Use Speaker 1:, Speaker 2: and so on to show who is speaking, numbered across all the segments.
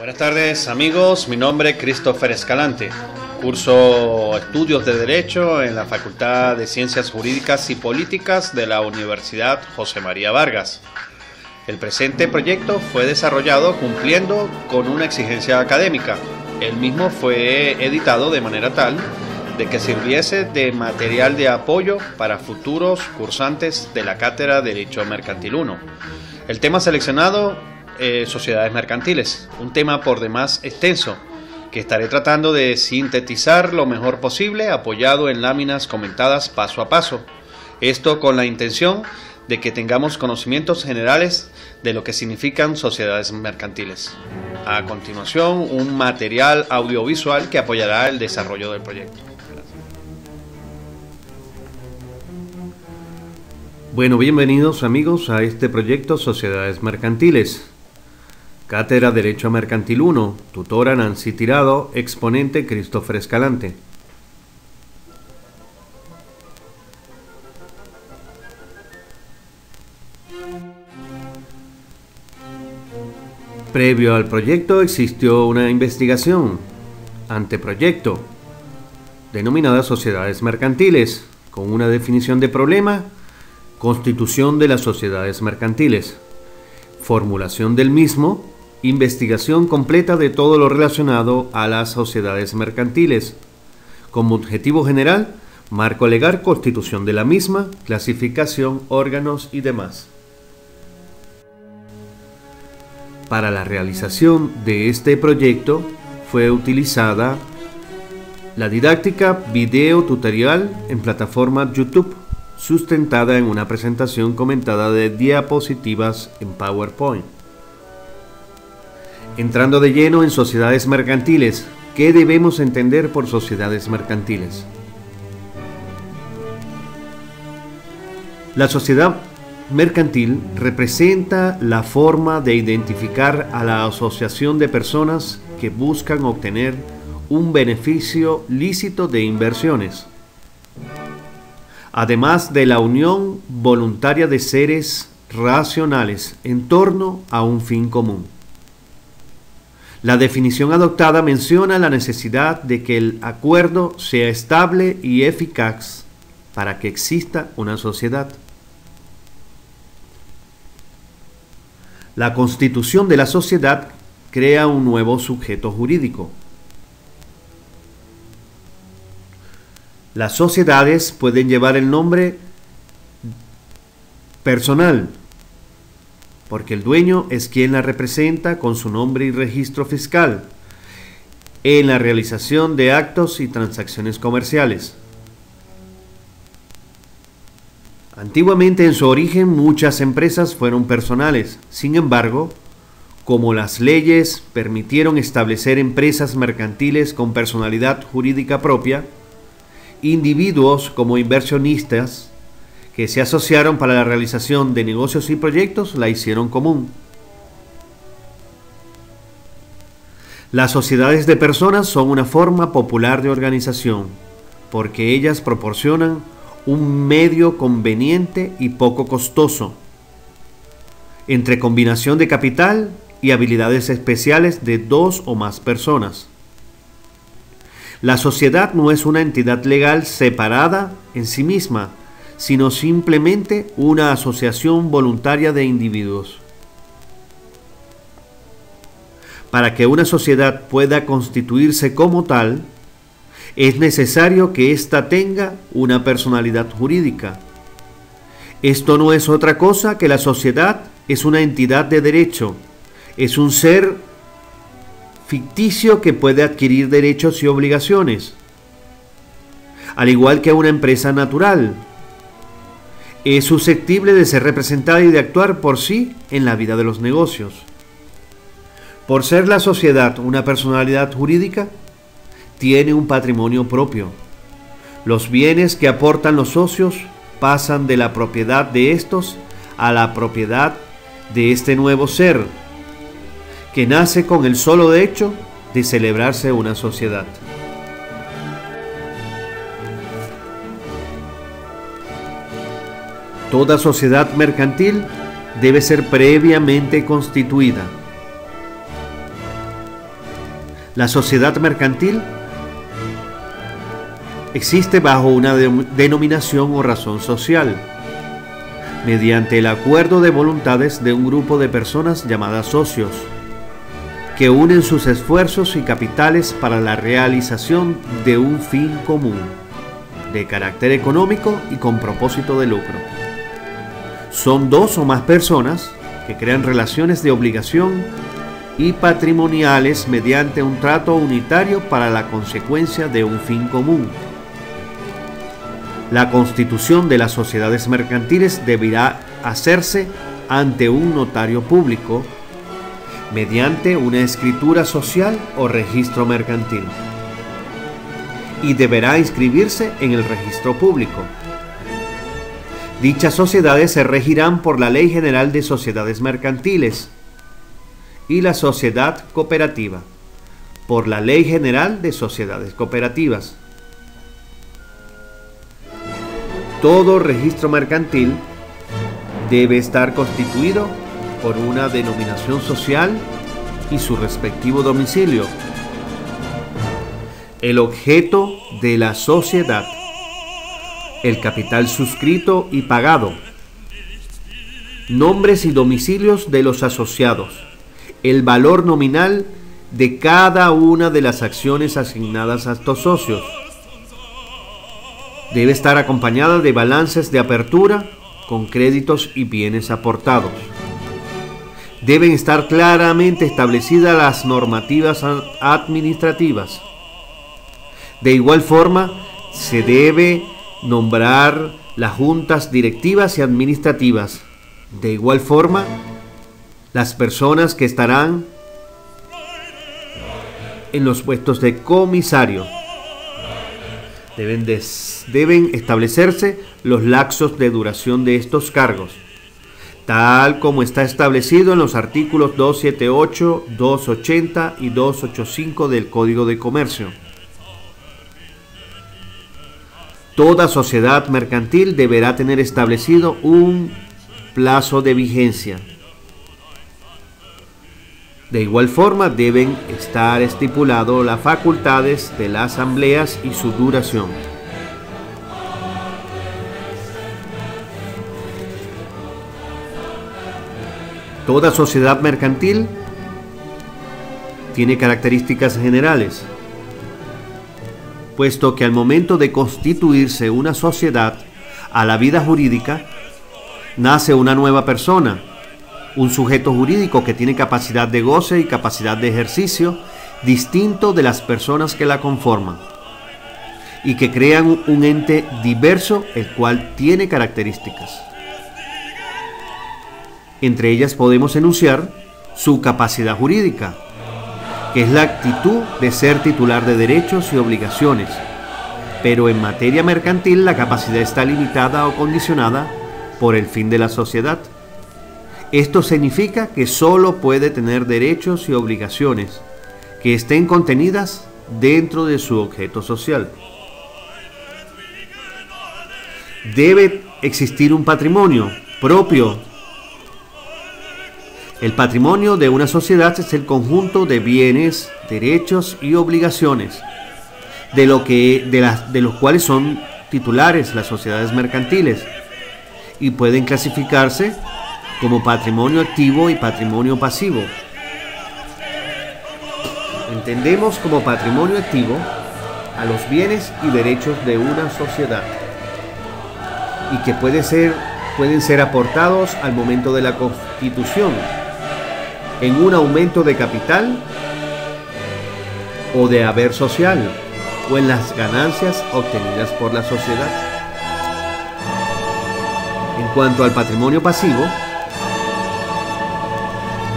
Speaker 1: Buenas tardes amigos, mi nombre es Christopher Escalante, curso estudios de Derecho en la Facultad de Ciencias Jurídicas y Políticas de la Universidad José María Vargas. El presente proyecto fue desarrollado cumpliendo con una exigencia académica. El mismo fue editado de manera tal de que sirviese de material de apoyo para futuros cursantes de la Cátedra de Derecho Mercantil 1. El tema seleccionado, sociedades mercantiles, un tema por demás extenso que estaré tratando de sintetizar lo mejor posible apoyado en láminas comentadas paso a paso. Esto con la intención de que tengamos conocimientos generales de lo que significan sociedades mercantiles. A continuación, un material audiovisual que apoyará el desarrollo del proyecto.
Speaker 2: Bueno, bienvenidos amigos a este proyecto Sociedades Mercantiles. Cátedra Derecho Mercantil 1, tutora Nancy Tirado, exponente Christopher Escalante. Previo al proyecto existió una investigación, anteproyecto, denominada Sociedades Mercantiles, con una definición de problema, constitución de las sociedades mercantiles, formulación del mismo, investigación completa de todo lo relacionado a las sociedades mercantiles, como objetivo general, marco legal, constitución de la misma, clasificación, órganos y demás. Para la realización de este proyecto fue utilizada la didáctica video tutorial en plataforma YouTube, sustentada en una presentación comentada de diapositivas en PowerPoint. Entrando de lleno en sociedades mercantiles, ¿qué debemos entender por sociedades mercantiles? La sociedad mercantil representa la forma de identificar a la asociación de personas que buscan obtener un beneficio lícito de inversiones, además de la unión voluntaria de seres racionales en torno a un fin común. La definición adoptada menciona la necesidad de que el acuerdo sea estable y eficaz para que exista una sociedad. La constitución de la sociedad crea un nuevo sujeto jurídico. Las sociedades pueden llevar el nombre personal, porque el dueño es quien la representa con su nombre y registro fiscal en la realización de actos y transacciones comerciales. Antiguamente, en su origen, muchas empresas fueron personales. Sin embargo, como las leyes permitieron establecer empresas mercantiles con personalidad jurídica propia, individuos como inversionistas que se asociaron para la realización de negocios y proyectos la hicieron común. Las sociedades de personas son una forma popular de organización porque ellas proporcionan un medio conveniente y poco costoso entre combinación de capital y habilidades especiales de dos o más personas. La sociedad no es una entidad legal separada en sí misma, sino simplemente una asociación voluntaria de individuos. Para que una sociedad pueda constituirse como tal, es necesario que ésta tenga una personalidad jurídica. Esto no es otra cosa que la sociedad es una entidad de derecho, es un ser ficticio que puede adquirir derechos y obligaciones, al igual que una empresa natural. Es susceptible de ser representada y de actuar por sí en la vida de los negocios. Por ser la sociedad una personalidad jurídica, tiene un patrimonio propio. Los bienes que aportan los socios pasan de la propiedad de estos a la propiedad de este nuevo ser, que nace con el solo hecho de celebrarse una sociedad. Toda sociedad mercantil debe ser previamente constituida. La sociedad mercantil existe bajo una denominación o razón social, mediante el acuerdo de voluntades de un grupo de personas llamadas socios, que unen sus esfuerzos y capitales para la realización de un fin común, de carácter económico y con propósito de lucro. Son dos o más personas que crean relaciones de obligación y patrimoniales mediante un trato unitario para la consecuencia de un fin común. La constitución de las sociedades mercantiles deberá hacerse ante un notario público mediante una escritura social o registro mercantil y deberá inscribirse en el registro público. Dichas sociedades se regirán por la Ley General de Sociedades Mercantiles y la sociedad cooperativa por la Ley General de Sociedades Cooperativas. Todo registro mercantil debe estar constituido por una denominación social y su respectivo domicilio. El objeto de la sociedad, el capital suscrito y pagado, nombres y domicilios de los asociados, el valor nominal de cada una de las acciones asignadas a estos socios. Debe estar acompañada de balances de apertura con créditos y bienes aportados. Deben estar claramente establecidas las normativas administrativas. De igual forma, se debe nombrar las juntas directivas y administrativas. De igual forma, las personas que estarán en los puestos de comisario. Deben establecerse los lapsos de duración de estos cargos, tal como está establecido en los artículos 278, 280 y 285 del Código de Comercio. Toda sociedad mercantil deberá tener establecido un plazo de vigencia. De igual forma, deben estar estipuladas las facultades de las asambleas y su duración. Toda sociedad mercantil tiene características generales, puesto que al momento de constituirse una sociedad a la vida jurídica, nace una nueva persona, un sujeto jurídico que tiene capacidad de goce y capacidad de ejercicio distinto de las personas que la conforman y que crean un ente diverso el cual tiene características. Entre ellas podemos enunciar su capacidad jurídica, que es la actitud de ser titular de derechos y obligaciones, pero en materia mercantil la capacidad está limitada o condicionada por el fin de la sociedad. Esto significa que solo puede tener derechos y obligaciones que estén contenidas dentro de su objeto social. Debe existir un patrimonio propio. El patrimonio de una sociedad es el conjunto de bienes, derechos y obligaciones de los cuales son titulares las sociedades mercantiles y pueden clasificarse como patrimonio activo y patrimonio pasivo. Entendemos como patrimonio activo a los bienes y derechos de una sociedad y que pueden ser aportados al momento de la constitución en un aumento de capital o de haber social o en las ganancias obtenidas por la sociedad. En cuanto al patrimonio pasivo,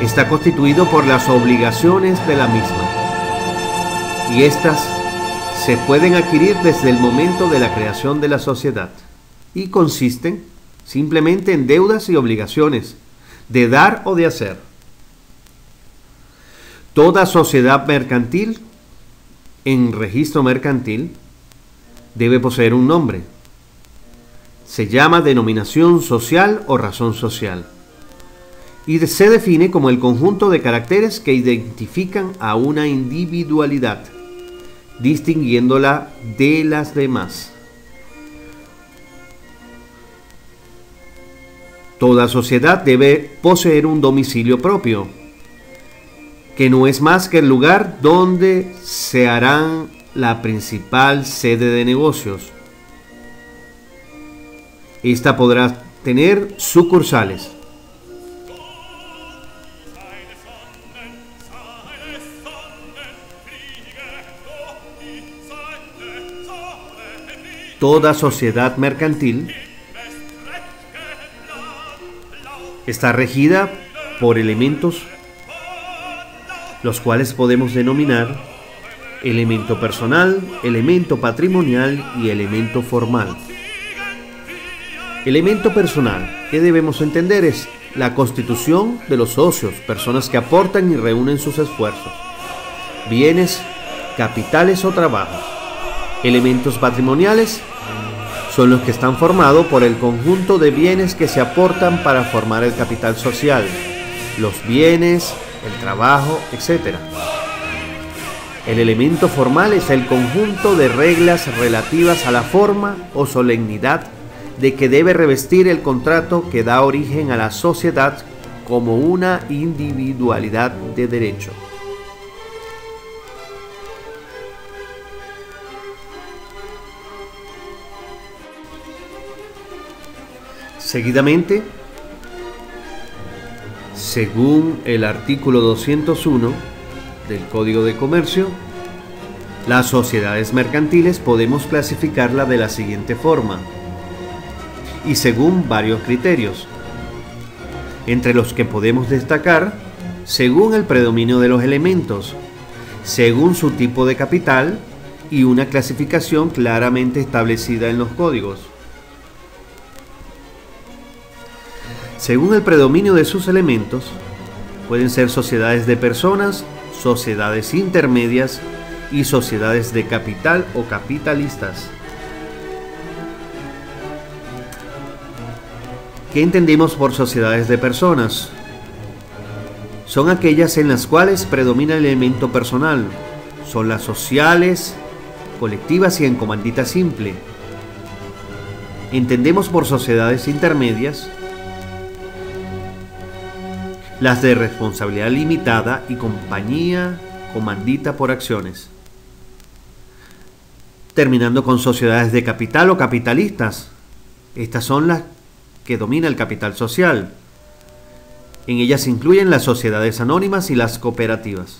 Speaker 2: está constituido por las obligaciones de la misma y éstas se pueden adquirir desde el momento de la creación de la sociedad y consisten simplemente en deudas y obligaciones de dar o de hacer. Toda sociedad mercantil en registro mercantil debe poseer un nombre. Se llama denominación social o razón social. y se define como el conjunto de caracteres que identifican a una individualidad, distinguiéndola de las demás. Toda sociedad debe poseer un domicilio propio, que no es más que el lugar donde se harán la principal sede de negocios. Esta podrá tener sucursales. Toda sociedad mercantil está regida por elementos, los cuales podemos denominar elemento personal, elemento patrimonial y elemento formal. Elemento personal, ¿qué debemos entender? Es la constitución de los socios, personas que aportan y reúnen sus esfuerzos, bienes, capitales o trabajos. Elementos patrimoniales son los que están formados por el conjunto de bienes que se aportan para formar el capital social, los bienes, el trabajo, etc. El elemento formal es el conjunto de reglas relativas a la forma o solemnidad de que debe revestir el contrato que da origen a la sociedad como una individualidad de derecho. Seguidamente, según el artículo 201 del Código de Comercio, las sociedades mercantiles podemos clasificarlas de la siguiente forma, y según varios criterios, entre los que podemos destacar, según el predominio de los elementos, según su tipo de capital y una clasificación claramente establecida en los códigos. Según el predominio de sus elementos, pueden ser sociedades de personas, sociedades intermedias y sociedades de capital o capitalistas. ¿Qué entendemos por sociedades de personas? Son aquellas en las cuales predomina el elemento personal. Son las sociales, colectivas y en comandita simple. Entendemos por sociedades intermedias las de responsabilidad limitada y compañía comandita por acciones. Terminando con sociedades de capital o capitalistas. Estas son las que domina el capital social. En ellas se incluyen las sociedades anónimas y las cooperativas.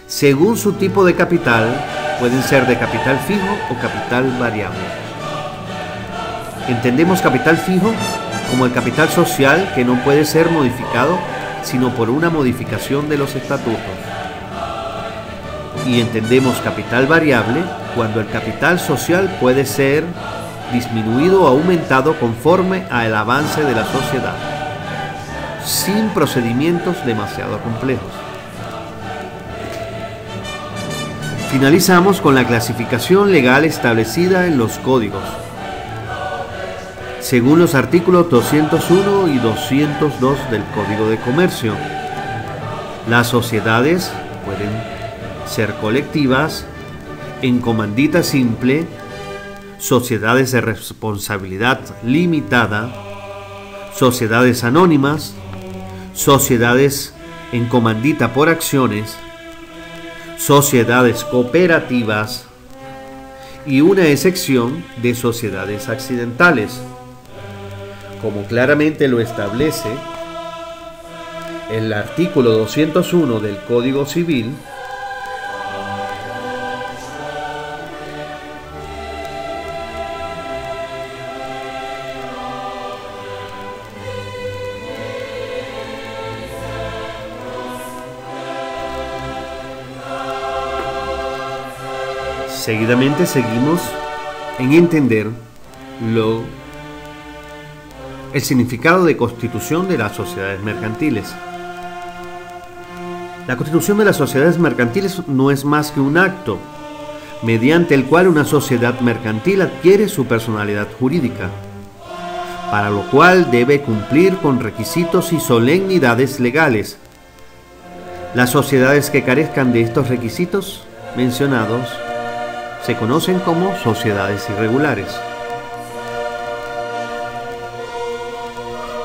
Speaker 2: Según su tipo de capital, pueden ser de capital fijo o capital variable. Entendemos capital fijo como el capital social que no puede ser modificado sino por una modificación de los estatutos. Y entendemos capital variable cuando el capital social puede ser disminuido o aumentado conforme al avance de la sociedad, sin procedimientos demasiado complejos. Finalizamos con la clasificación legal establecida en los códigos. Según los artículos 201 y 202 del Código de Comercio, las sociedades pueden ser colectivas, en comandita simple, sociedades de responsabilidad limitada, sociedades anónimas, sociedades en comandita por acciones, sociedades cooperativas y una excepción de sociedades accidentales, como claramente lo establece el artículo 201 del Código Civil. Seguidamente seguimos en entender el significado de constitución de las sociedades mercantiles. La constitución de las sociedades mercantiles no es más que un acto mediante el cual una sociedad mercantil adquiere su personalidad jurídica. para lo cual debe cumplir con requisitos y solemnidades legales. Las sociedades que carezcan de estos requisitos mencionados se conocen como sociedades irregulares.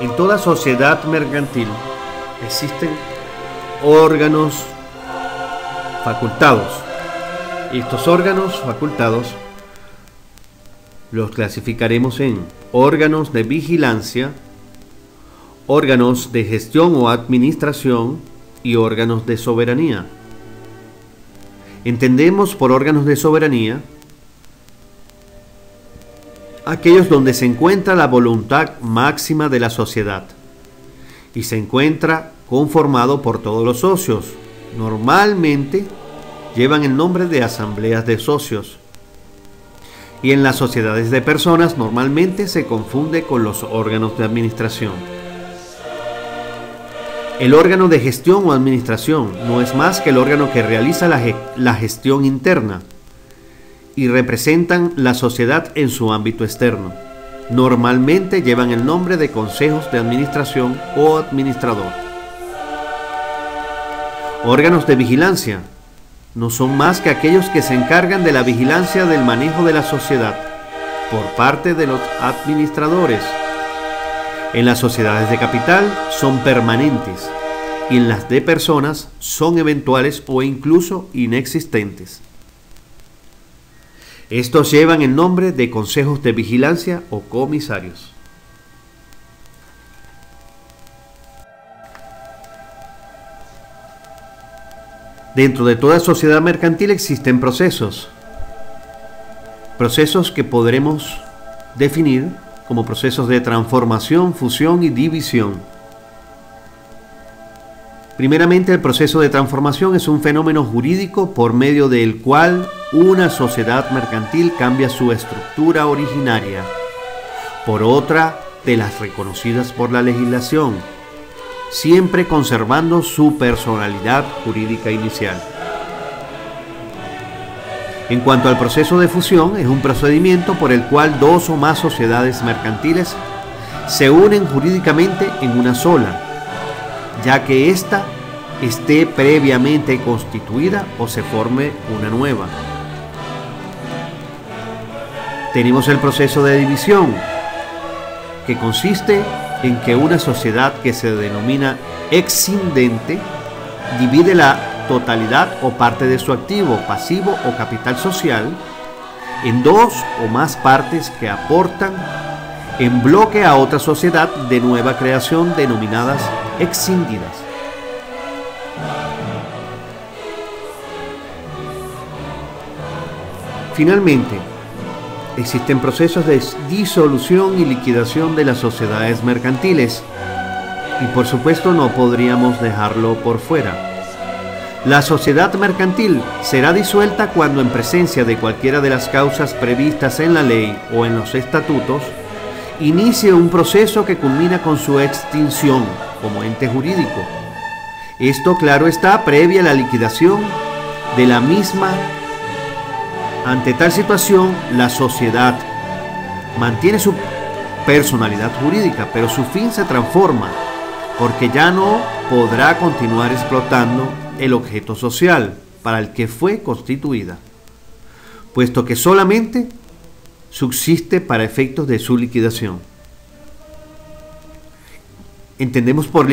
Speaker 2: En toda sociedad mercantil existen órganos facultados. Estos órganos facultados los clasificaremos en órganos de vigilancia, órganos de gestión o administración y órganos de soberanía. Entendemos por órganos de soberanía aquellos donde se encuentra la voluntad máxima de la sociedad y se encuentra conformado por todos los socios. Normalmente llevan el nombre de asambleas de socios. Y en las sociedades de personas normalmente se confunde con los órganos de administración. El órgano de gestión o administración no es más que el órgano que realiza la gestión interna y representan la sociedad en su ámbito externo. Normalmente llevan el nombre de consejos de administración o administrador. Órganos de vigilancia no son más que aquellos que se encargan de la vigilancia del manejo de la sociedad por parte de los administradores. En las sociedades de capital son permanentes y en las de personas son eventuales o incluso inexistentes. Estos llevan el nombre de consejos de vigilancia o comisarios. Dentro de toda sociedad mercantil existen procesos que podremos definir como procesos de transformación, fusión y división. Primeramente, el proceso de transformación es un fenómeno jurídico por medio del cual una sociedad mercantil cambia su estructura originaria por otra de las reconocidas por la legislación, siempre conservando su personalidad jurídica inicial. En cuanto al proceso de fusión, es un procedimiento por el cual dos o más sociedades mercantiles se unen jurídicamente en una sola, ya que ésta esté previamente constituida o se forme una nueva. Tenemos el proceso de división, que consiste en que una sociedad que se denomina excindente divide la totalidad o parte de su activo, pasivo o capital social en dos o más partes que aportan en bloque a otra sociedad de nueva creación denominadas excindidas. Finalmente, existen procesos de disolución y liquidación de las sociedades mercantiles y por supuesto no podríamos dejarlo por fuera. La sociedad mercantil será disuelta cuando en presencia de cualquiera de las causas previstas en la ley o en los estatutos inicie un proceso que culmina con su extinción como ente jurídico. Esto, claro está, previa a la liquidación de la misma. Ante tal situación, la sociedad mantiene su personalidad jurídica, pero su fin se transforma, porque ya no podrá continuar explotando el objeto social para el que fue constituida, puesto que solamente subsiste para efectos de su liquidación. Entendemos por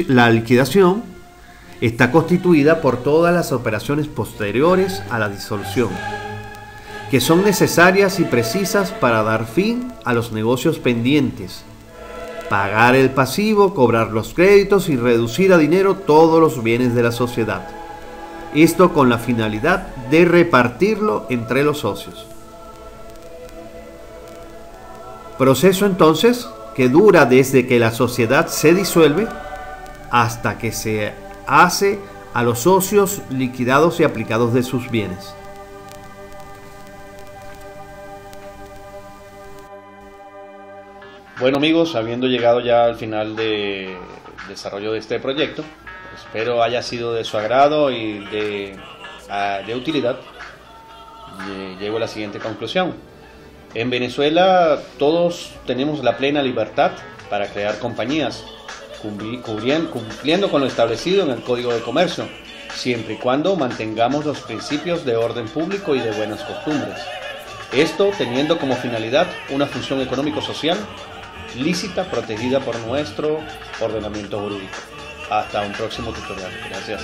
Speaker 2: la liquidación está constituida por todas las operaciones posteriores a la disolución, que son necesarias y precisas para dar fin a los negocios pendientes, pagar el pasivo, cobrar los créditos y reducir a dinero todos los bienes de la sociedad. Esto con la finalidad de repartirlo entre los socios. Proceso entonces que dura desde que la sociedad se disuelve hasta que se hace a los socios liquidados y aplicados de sus bienes.
Speaker 1: Bueno amigos, habiendo llegado ya al final de desarrollo de este proyecto, espero haya sido de su agrado y de utilidad. Llego a la siguiente conclusión. En Venezuela todos tenemos la plena libertad para crear compañías, cumpliendo con lo establecido en el Código de Comercio, siempre y cuando mantengamos los principios de orden público y de buenas costumbres. Esto teniendo como finalidad una función económico-social lícita, protegida por nuestro ordenamiento jurídico. Hasta un próximo tutorial. Gracias.